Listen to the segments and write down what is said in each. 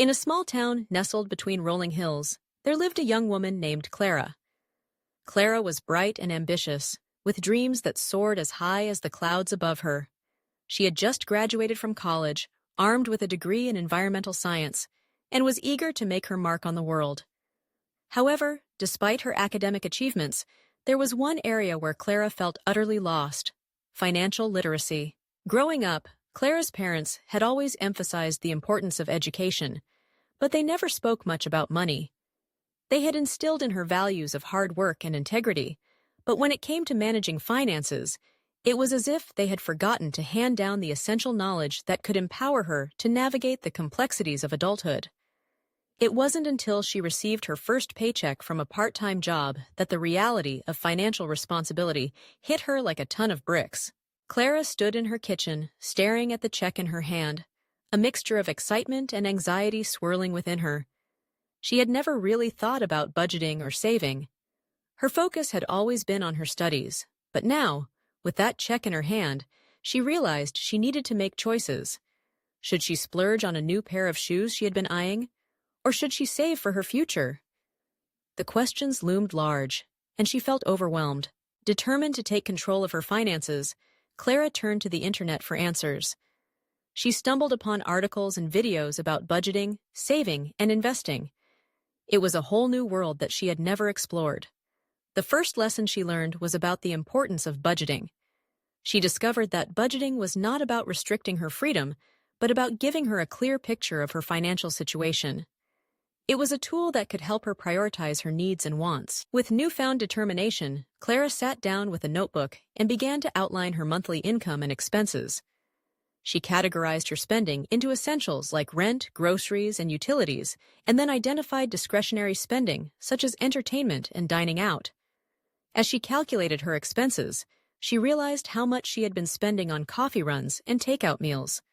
In a small town nestled between rolling hills, there lived a young woman named Clara. Clara was bright and ambitious, with dreams that soared as high as the clouds above her. She had just graduated from college, armed with a degree in environmental science, and was eager to make her mark on the world. However, despite her academic achievements, there was one area where Clara felt utterly lost: financial literacy. Growing up, Clara's parents had always emphasized the importance of education, but they never spoke much about money. They had instilled in her values of hard work and integrity, but when it came to managing finances, it was as if they had forgotten to hand down the essential knowledge that could empower her to navigate the complexities of adulthood. It wasn't until she received her first paycheck from a part-time job that the reality of financial responsibility hit her like a ton of bricks. Clara stood in her kitchen, staring at the check in her hand, a mixture of excitement and anxiety swirling within her. She had never really thought about budgeting or saving. Her focus had always been on her studies, but now, with that check in her hand, she realized she needed to make choices. Should she splurge on a new pair of shoes she had been eyeing? Or should she save for her future? The questions loomed large, and she felt overwhelmed. Determined to take control of her finances, Clara turned to the internet for answers. She stumbled upon articles and videos about budgeting, saving, and investing. It was a whole new world that she had never explored. The first lesson she learned was about the importance of budgeting. She discovered that budgeting was not about restricting her freedom, but about giving her a clear picture of her financial situation. It was a tool that could help her prioritize her needs and wants. With newfound determination, Clara sat down with a notebook and began to outline her monthly income and expenses. She categorized her spending into essentials like rent, groceries, and utilities, and then identified discretionary spending, such as entertainment and dining out. As she calculated her expenses, she realized how much she had been spending on coffee runs and takeout meals.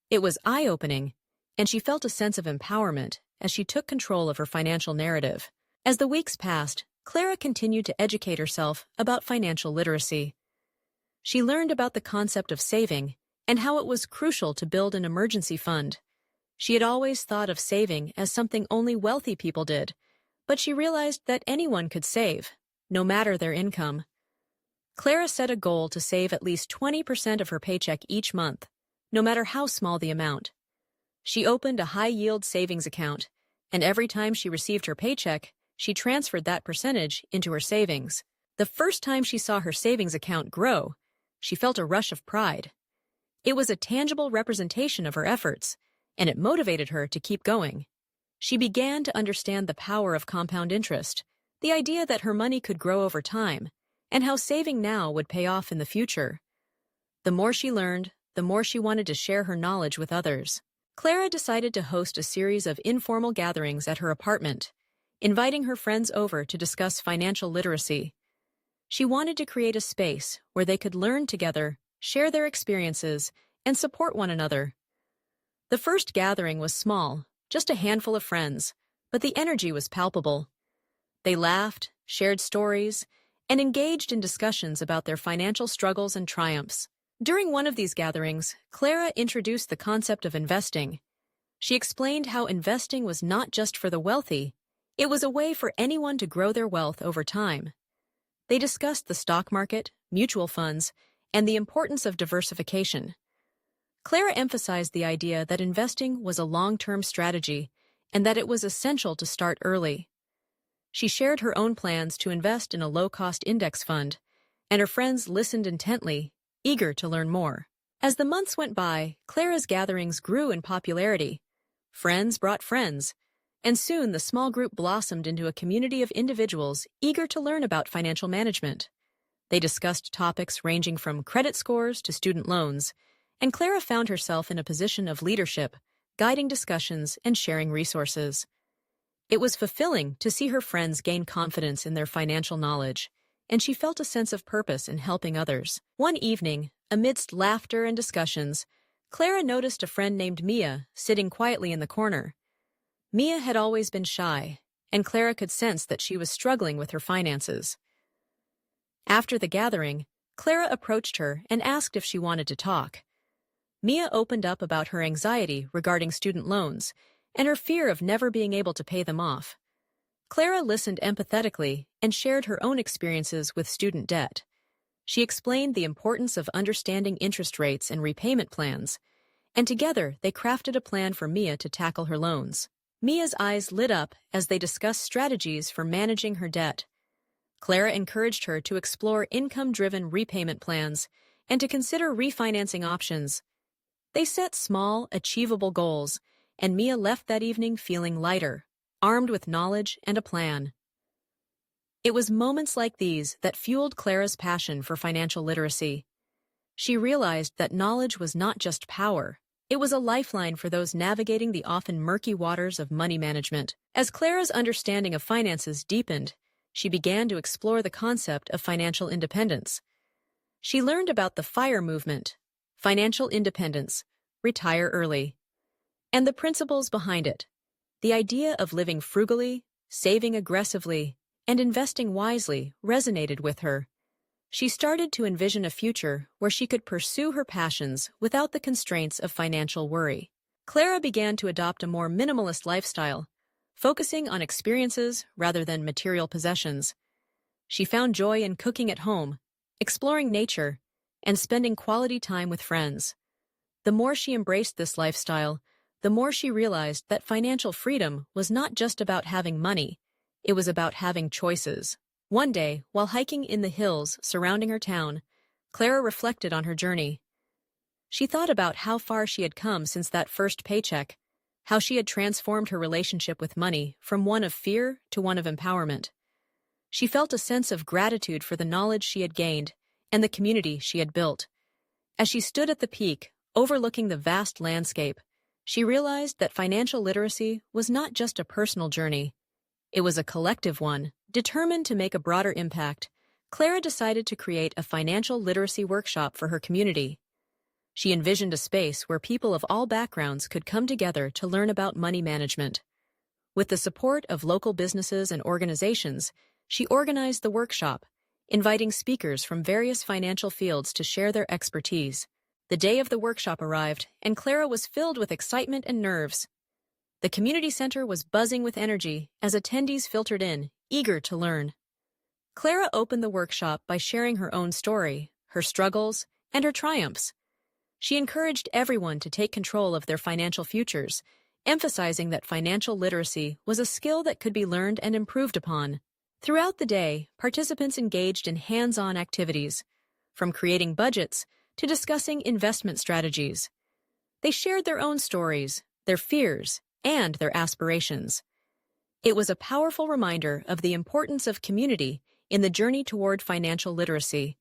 It was eye-opening, and she felt a sense of empowerment as she took control of her financial narrative. As the weeks passed, Clara continued to educate herself about financial literacy. She learned about the concept of saving and how it was crucial to build an emergency fund. She had always thought of saving as something only wealthy people did, but she realized that anyone could save, no matter their income. Clara set a goal to save at least 20% of her paycheck each month, no matter how small the amount. She opened a high-yield savings account, and every time she received her paycheck, she transferred that percentage into her savings. The first time she saw her savings account grow, she felt a rush of pride. It was a tangible representation of her efforts, and it motivated her to keep going. She began to understand the power of compound interest, the idea that her money could grow over time, and how saving now would pay off in the future. The more she learned, the more she wanted to share her knowledge with others. Clara decided to host a series of informal gatherings at her apartment, inviting her friends over to discuss financial literacy. She wanted to create a space where they could learn together, share their experiences, and support one another. The first gathering was small, just a handful of friends, but the energy was palpable. They laughed, shared stories, and engaged in discussions about their financial struggles and triumphs. During one of these gatherings, Clara introduced the concept of investing. She explained how investing was not just for the wealthy, it was a way for anyone to grow their wealth over time. They discussed the stock market, mutual funds, and the importance of diversification. Clara emphasized the idea that investing was a long-term strategy and that it was essential to start early. She shared her own plans to invest in a low-cost index fund, and her friends listened intently, eager to learn more. As the months went by, Clara's gatherings grew in popularity. Friends brought friends, and soon the small group blossomed into a community of individuals eager to learn about financial management. They discussed topics ranging from credit scores to student loans, and Clara found herself in a position of leadership, guiding discussions and sharing resources. It was fulfilling to see her friends gain confidence in their financial knowledge, and she felt a sense of purpose in helping others. One evening, amidst laughter and discussions, Clara noticed a friend named Mia sitting quietly in the corner. Mia had always been shy, and Clara could sense that she was struggling with her finances. After the gathering, Clara approached her and asked if she wanted to talk. Mia opened up about her anxiety regarding student loans and her fear of never being able to pay them off. Clara listened empathetically and shared her own experiences with student debt. She explained the importance of understanding interest rates and repayment plans, and together they crafted a plan for Mia to tackle her loans. Mia's eyes lit up as they discussed strategies for managing her debt. Clara encouraged her to explore income-driven repayment plans and to consider refinancing options. They set small, achievable goals, and Mia left that evening feeling lighter, armed with knowledge and a plan. It was moments like these that fueled Clara's passion for financial literacy. She realized that knowledge was not just power, it was a lifeline for those navigating the often murky waters of money management. As Clara's understanding of finances deepened, she began to explore the concept of financial independence. She learned about the FIRE movement, financial independence, retire early, and the principles behind it. The idea of living frugally, saving aggressively, and investing wisely resonated with her. She started to envision a future where she could pursue her passions without the constraints of financial worry. Clara began to adopt a more minimalist lifestyle, focusing on experiences rather than material possessions. She found joy in cooking at home, exploring nature, and spending quality time with friends. The more she embraced this lifestyle, the more she realized that financial freedom was not just about having money, it was about having choices. One day, while hiking in the hills surrounding her town, Clara reflected on her journey. She thought about how far she had come since that first paycheck, how she had transformed her relationship with money from one of fear to one of empowerment. She felt a sense of gratitude for the knowledge she had gained and the community she had built. As she stood at the peak, overlooking the vast landscape, she realized that financial literacy was not just a personal journey. It was a collective one. Determined to make a broader impact, Clara decided to create a financial literacy workshop for her community. She envisioned a space where people of all backgrounds could come together to learn about money management. With the support of local businesses and organizations, she organized the workshop, inviting speakers from various financial fields to share their expertise. The day of the workshop arrived, and Clara was filled with excitement and nerves. The community center was buzzing with energy as attendees filtered in, eager to learn. Clara opened the workshop by sharing her own story, her struggles, and her triumphs. She encouraged everyone to take control of their financial futures, emphasizing that financial literacy was a skill that could be learned and improved upon. Throughout the day, participants engaged in hands-on activities, from creating budgets to discussing investment strategies. They shared their own stories, their fears, and their aspirations. It was a powerful reminder of the importance of community in the journey toward financial literacy.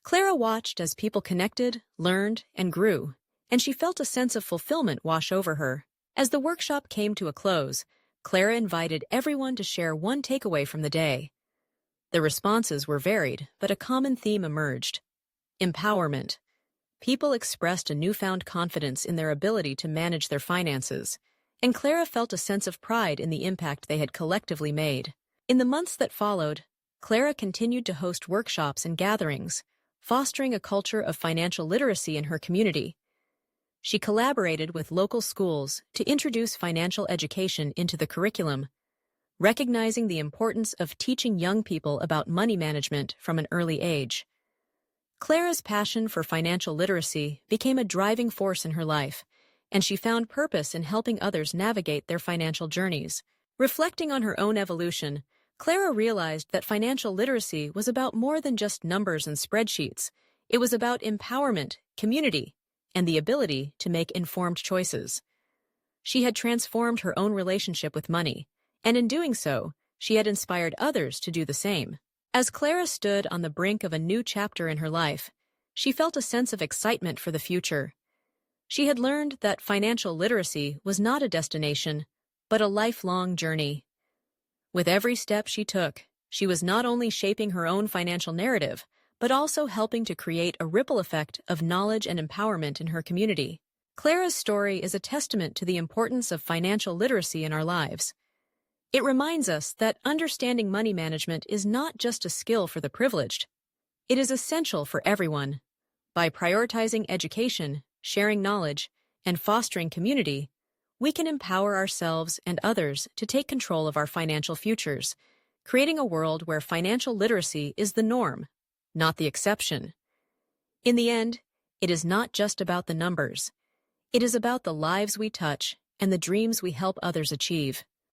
Clara watched as people connected, learned, and grew, and she felt a sense of fulfillment wash over her. As the workshop came to a close, Clara invited everyone to share one takeaway from the day. The responses were varied, but a common theme emerged: empowerment. People expressed a newfound confidence in their ability to manage their finances, and Clara felt a sense of pride in the impact they had collectively made. In the months that followed, Clara continued to host workshops and gatherings, fostering a culture of financial literacy in her community. She collaborated with local schools to introduce financial education into the curriculum, recognizing the importance of teaching young people about money management from an early age. Clara's passion for financial literacy became a driving force in her life, and she found purpose in helping others navigate their financial journeys. Reflecting on her own evolution, Clara realized that financial literacy was about more than just numbers and spreadsheets. It was about empowerment, community, and the ability to make informed choices. She had transformed her own relationship with money, and in doing so, she had inspired others to do the same. As Clara stood on the brink of a new chapter in her life, she felt a sense of excitement for the future. She had learned that financial literacy was not a destination, but a lifelong journey. With every step she took, she was not only shaping her own financial narrative, but also helping to create a ripple effect of knowledge and empowerment in her community. Clara's story is a testament to the importance of financial literacy in our lives. It reminds us that understanding money management is not just a skill for the privileged. It is essential for everyone. By prioritizing education, sharing knowledge, and fostering community, we can empower ourselves and others to take control of our financial futures, creating a world where financial literacy is the norm, not the exception. In the end, it is not just about the numbers. It is about the lives we touch and the dreams we help others achieve.